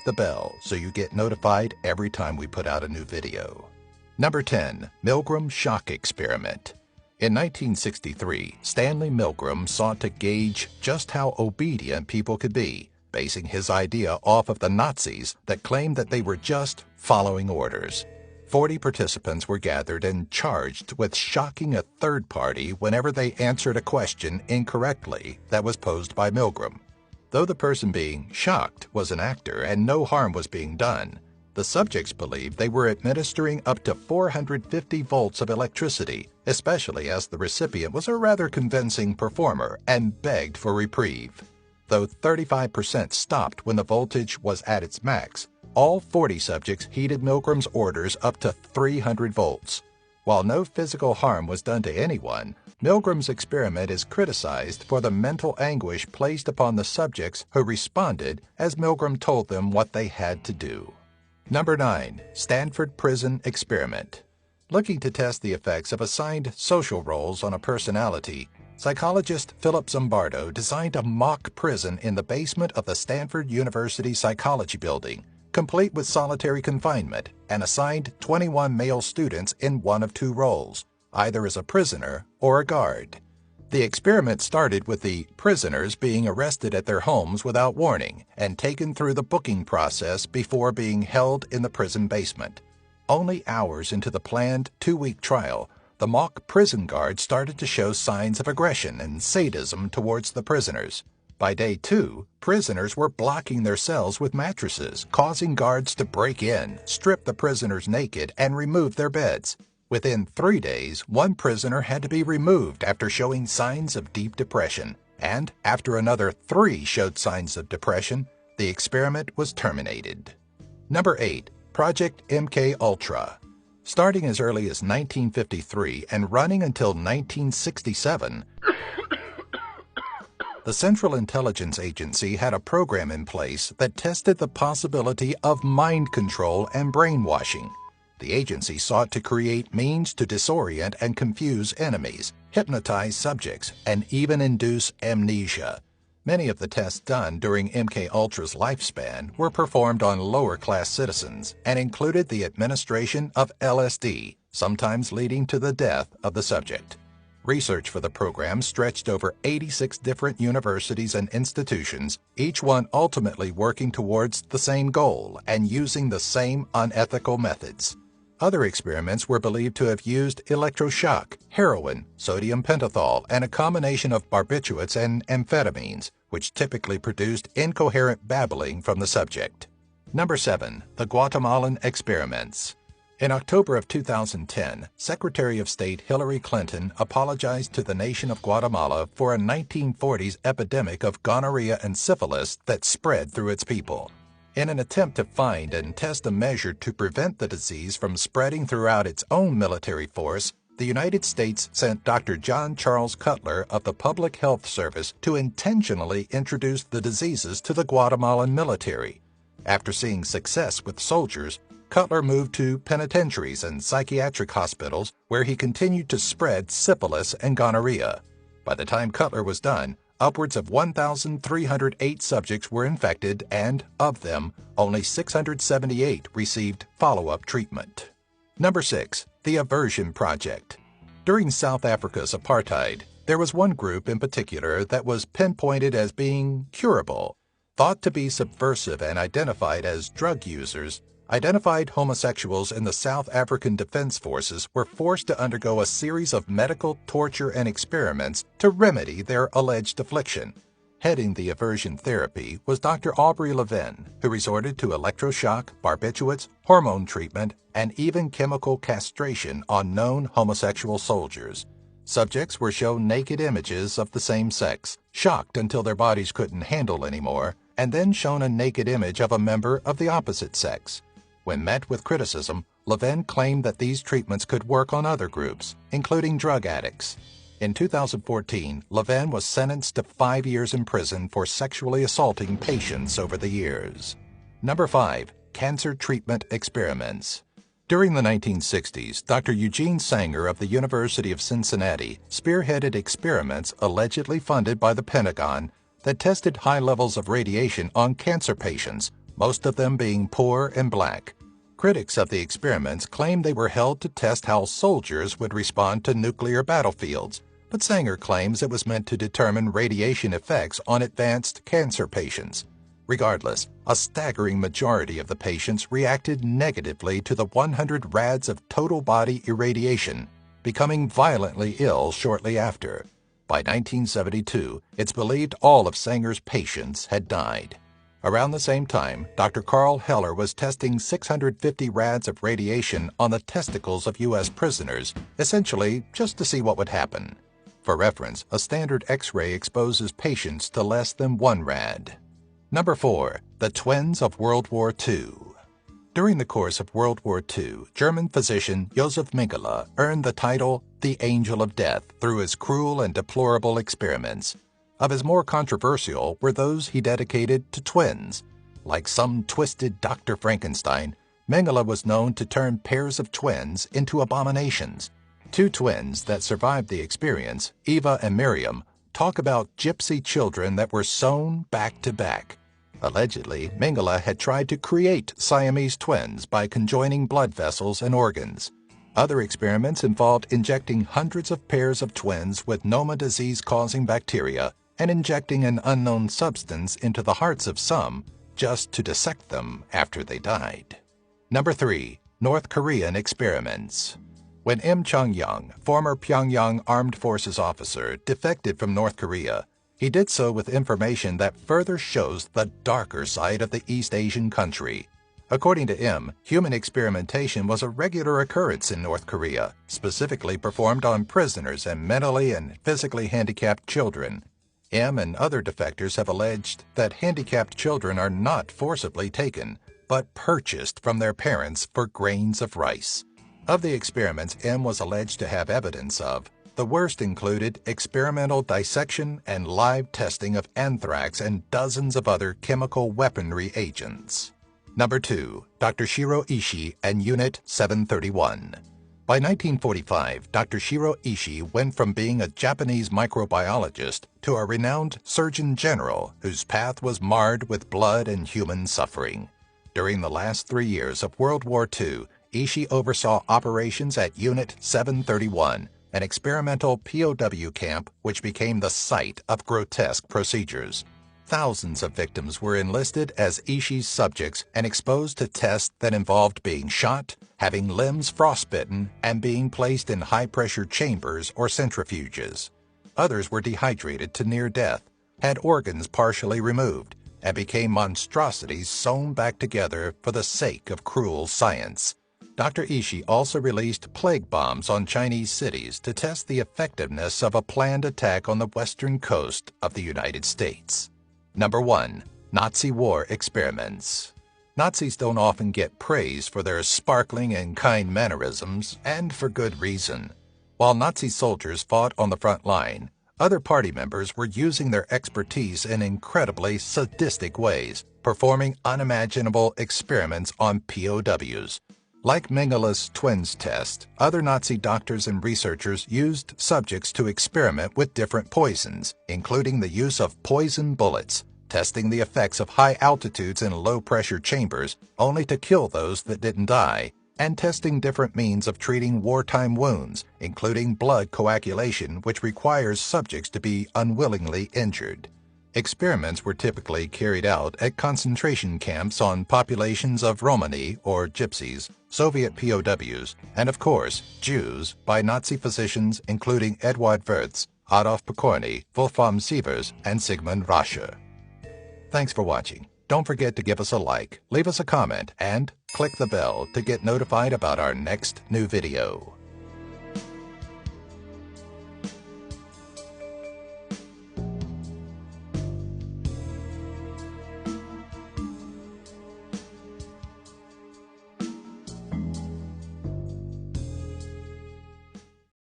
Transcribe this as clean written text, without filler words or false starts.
the bell so you get notified every time we put out a new video. Number 10. Milgram Shock Experiment. In 1963, Stanley Milgram sought to gauge just how obedient people could be, basing his idea off of the Nazis that claimed that they were just following orders. 40 participants were gathered and charged with shocking a third party whenever they answered a question incorrectly that was posed by Milgram. Though the person being shocked was an actor and no harm was being done, the subjects believed they were administering up to 450 volts of electricity, especially as the recipient was a rather convincing performer and begged for reprieve. Though 35% stopped when the voltage was at its max, all 40 subjects heeded Milgram's orders up to 300 volts. While no physical harm was done to anyone, Milgram's experiment is criticized for the mental anguish placed upon the subjects who responded as Milgram told them what they had to do. Number 9. Stanford Prison Experiment. Looking to test the effects of assigned social roles on a personality, psychologist Philip Zimbardo designed a mock prison in the basement of the Stanford University Psychology Building, complete with solitary confinement, and assigned 21 male students in one of two roles, either as a prisoner or a guard. The experiment started with the prisoners being arrested at their homes without warning and taken through the booking process before being held in the prison basement. Only hours into the planned 2-week trial, the mock prison guard started to show signs of aggression and sadism towards the prisoners. By day 2, prisoners were blocking their cells with mattresses, causing guards to break in, strip the prisoners naked, and remove their beds. Within 3 days, one prisoner had to be removed after showing signs of deep depression, and after another 3 showed signs of depression, the experiment was terminated. Number 8. Project MKULTRA. Starting as early as 1953 and running until 1967, the Central Intelligence Agency had a program in place that tested the possibility of mind control and brainwashing. The agency sought to create means to disorient and confuse enemies, hypnotize subjects, and even induce amnesia. Many of the tests done during MKUltra's lifespan were performed on lower-class citizens and included the administration of LSD, sometimes leading to the death of the subject. Research for the program stretched over 86 different universities and institutions, each one ultimately working towards the same goal and using the same unethical methods. Other experiments were believed to have used electroshock, heroin, sodium pentothal, and a combination of barbiturates and amphetamines, which typically produced incoherent babbling from the subject. Number 7. The Guatemalan Experiments. In October of 2010, Secretary of State Hillary Clinton apologized to the nation of Guatemala for a 1940s epidemic of gonorrhea and syphilis that spread through its people. In an attempt to find and test a measure to prevent the disease from spreading throughout its own military force, the United States sent Dr. John Charles Cutler of the Public Health Service to intentionally introduce the diseases to the Guatemalan military. After seeing success with soldiers, Cutler moved to penitentiaries and psychiatric hospitals where he continued to spread syphilis and gonorrhea. By the time Cutler was done, upwards of 1,308 subjects were infected, and of them, only 678 received follow-up treatment. Number 6. The Aversion Project. During South Africa's apartheid, there was one group in particular that was pinpointed as being curable. Thought to be subversive and identified as drug users, identified homosexuals in the South African Defense Forces were forced to undergo a series of medical torture and experiments to remedy their alleged affliction. Heading the aversion therapy was Dr. Aubrey Levin, who resorted to electroshock, barbiturates, hormone treatment, and even chemical castration on known homosexual soldiers. Subjects were shown naked images of the same sex, shocked until their bodies couldn't handle anymore, and then shown a naked image of a member of the opposite sex. When met with criticism, Levin claimed that these treatments could work on other groups, including drug addicts. In 2014, Levin was sentenced to 5 years in prison for sexually assaulting patients over the years. Number 5. Cancer Treatment Experiments. During the 1960s, Dr. Eugene Sanger of the University of Cincinnati spearheaded experiments allegedly funded by the Pentagon that tested high levels of radiation on cancer patients, most of them being poor and black. Critics of the experiments claimed they were held to test how soldiers would respond to nuclear battlefields, but Sanger claims it was meant to determine radiation effects on advanced cancer patients. Regardless, a staggering majority of the patients reacted negatively to the 100 rads of total body irradiation, becoming violently ill shortly after. By 1972, it's believed all of Sanger's patients had died. Around the same time, Dr. Carl Heller was testing 650 rads of radiation on the testicles of U.S. prisoners, essentially just to see what would happen. For reference, a standard X-ray exposes patients to less than 1 rad. Number 4. The Twins of World War II. During the course of World War II, German physician Josef Mengele earned the title the Angel of Death through his cruel and deplorable experiments. Of his more controversial were those he dedicated to twins. Like some twisted Dr. Frankenstein, Mengele was known to turn pairs of twins into abominations. 2 twins that survived the experience, Eva and Miriam, talk about gypsy children that were sewn back to back. Allegedly, Mengele had tried to create Siamese twins by conjoining blood vessels and organs. Other experiments involved injecting hundreds of pairs of twins with Noma disease-causing bacteria and injecting an unknown substance into the hearts of some just to dissect them after they died. Number 3. North Korean Experiments. When M. Chung-young, former Pyongyang Armed Forces officer, defected from North Korea, he did so with information that further shows the darker side of the East Asian country. According to M., human experimentation was a regular occurrence in North Korea, specifically performed on prisoners and mentally and physically handicapped children. M and other defectors have alleged that handicapped children are not forcibly taken, but purchased from their parents for grains of rice. Of the experiments M was alleged to have evidence of, the worst included experimental dissection and live testing of anthrax and dozens of other chemical weaponry agents. Number 2. Dr. Shiro Ishii and Unit 731. By 1945, Dr. Shiro Ishii went from being a Japanese microbiologist to a renowned Surgeon General whose path was marred with blood and human suffering. During the last 3 years of World War II, Ishii oversaw operations at Unit 731, an experimental POW camp which became the site of grotesque procedures. Thousands of victims were enlisted as Ishii's subjects and exposed to tests that involved being shot, having limbs frostbitten, and being placed in high-pressure chambers or centrifuges. Others were dehydrated to near death, had organs partially removed, and became monstrosities sewn back together for the sake of cruel science. Dr. Ishii also released plague bombs on Chinese cities to test the effectiveness of a planned attack on the western coast of the United States. Number 1. Nazi War Experiments. Nazis don't often get praise for their sparkling and kind mannerisms, and for good reason. While Nazi soldiers fought on the front line, other party members were using their expertise in incredibly sadistic ways, performing unimaginable experiments on POWs. Like Mengele's twins test, other Nazi doctors and researchers used subjects to experiment with different poisons, including the use of poison bullets, testing the effects of high altitudes in low-pressure chambers only to kill those that didn't die, and testing different means of treating wartime wounds, including blood coagulation, which requires subjects to be unwillingly injured. Experiments were typically carried out at concentration camps on populations of Romani, or Gypsies, Soviet POWs, and of course, Jews, by Nazi physicians including Eduard Wirth, Adolf Pokorny, Wolfram Sievers, and Sigmund Rasche. Thanks for watching. Don't forget to give us a like, leave us a comment, and click the bell to get notified about our next new video.